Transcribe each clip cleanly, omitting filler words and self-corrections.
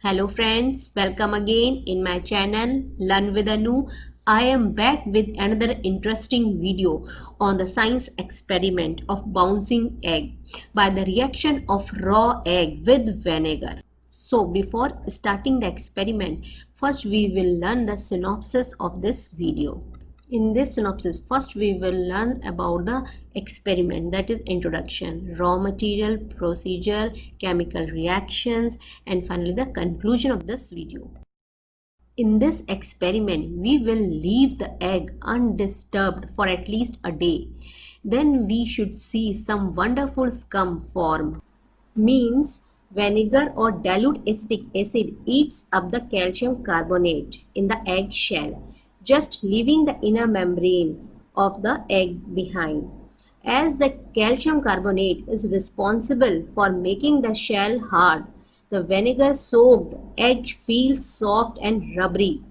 Hello friends, welcome again in my channel Learn with Anu. I am back with another interesting video on the science experiment of bouncing egg by the reaction of raw egg with vinegar. So before starting the experiment, first we will learn the synopsis of this video. In this synopsis, first we will learn about the experiment, that is introduction, raw material, procedure, chemical reactions, and finally the conclusion of this video. In this experiment, we will leave the egg undisturbed for at least a day. Then we should see some wonderful scum form. Means vinegar or dilute acetic acid eats up the calcium carbonate in the egg shell, just leaving the inner membrane of the egg behind. As the calcium carbonate is responsible for making the shell hard, the vinegar soaked egg feels soft and rubbery.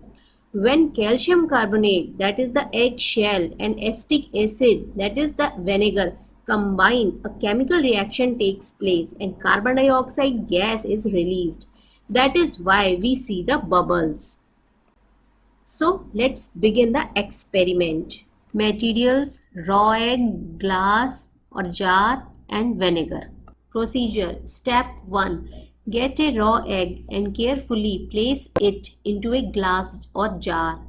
When calcium carbonate, that is the egg shell, and acetic acid, that is the vinegar, combine, a chemical reaction takes place and carbon dioxide gas is released. That is why we see the bubbles. So let's begin the experiment. Materials: raw egg, glass or jar, and vinegar. Procedure: Step 1. Get a raw egg and carefully place it into a glass or jar.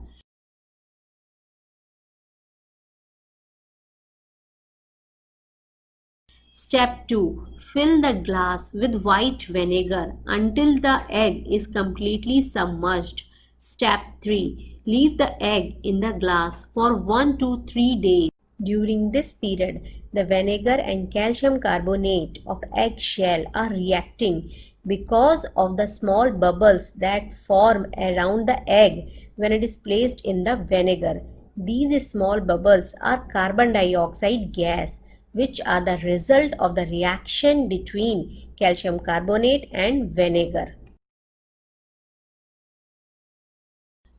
Step 2. Fill the glass with white vinegar until the egg is completely submerged. Step 3. Leave the egg in the glass for 1 to 3 days. During this period, the vinegar and calcium carbonate of the egg shell are reacting because of the small bubbles that form around the egg when it is placed in the vinegar. These small bubbles are carbon dioxide gas, which are the result of the reaction between calcium carbonate and vinegar.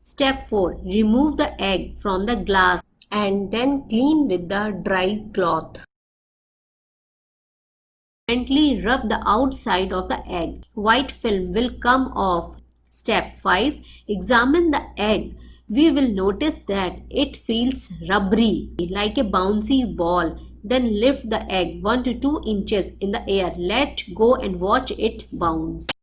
Step 4. Remove the egg from the glass and then clean with the dry cloth. Gently rub the outside of the egg. White film will come off. Step 5. Examine the egg. We will notice that it feels rubbery, like a bouncy ball. Then lift the egg 1 to 2 inches in the air. Let go and watch it bounce.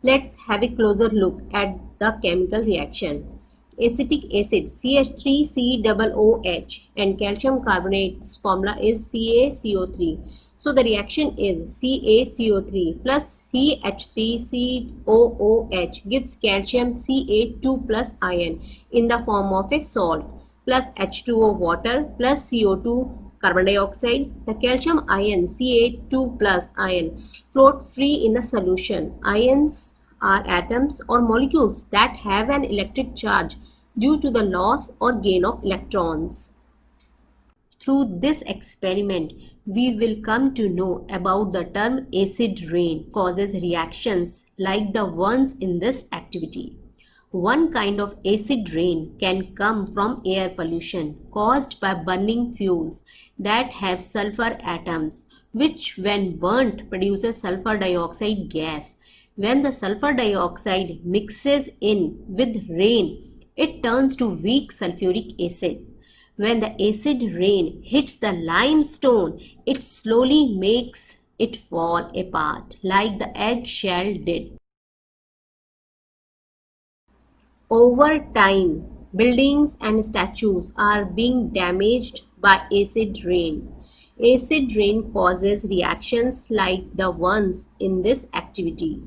Let's have a closer look at the chemical reaction. Acetic acid CH3COOH and calcium carbonate's formula is CaCO3. So the reaction is CaCO3 plus CH3COOH gives calcium Ca2 plus ion in the form of a salt, plus H2O water plus CO2 carbon dioxide. The calcium ion Ca2 plus ion float free in the solution. Ions are atoms or molecules that have an electric charge due to the loss or gain of electrons. Through this experiment, we will come to know about the term acid rain causes reactions like the ones in this activity. One kind of acid rain can come from air pollution caused by burning fuels that have sulfur atoms, which when burnt produces sulfur dioxide gas. When the sulfur dioxide mixes in with rain, it turns to weak sulfuric acid. When the acid rain hits the limestone, it slowly makes it fall apart like the eggshell did. Over time, buildings and statues are being damaged by acid rain. Acid rain causes reactions like the ones in this activity.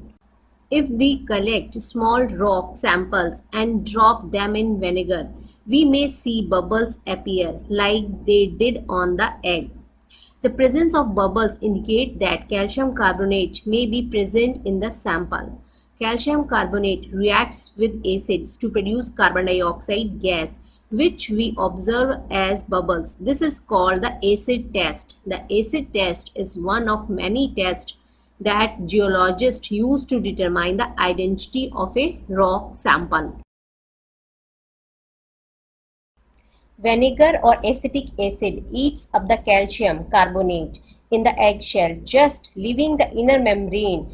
If we collect small rock samples and drop them in vinegar, we may see bubbles appear like they did on the egg. The presence of bubbles indicates that calcium carbonate may be present in the sample. Calcium carbonate reacts with acids to produce carbon dioxide gas, which we observe as bubbles. This is called the acid test. The acid test is one of many tests that geologists use to determine the identity of a rock sample. Vinegar or acetic acid eats up the calcium carbonate in the eggshell, just leaving the inner membrane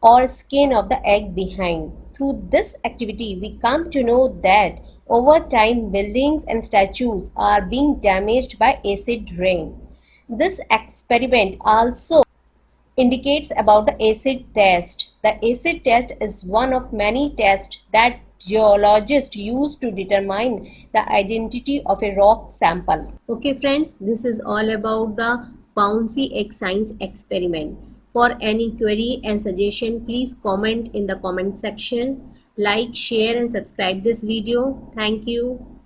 or skin of the egg behind. Through this activity, we come to know that over time buildings and statues are being damaged by acid rain. This experiment also indicates about the acid test. The acid test is one of many tests that geologists use to determine the identity of a rock sample. Okay friends, this is all about the bouncy egg science experiment. For any query and suggestion, please comment in the comment section. Like, share and subscribe this video. Thank you.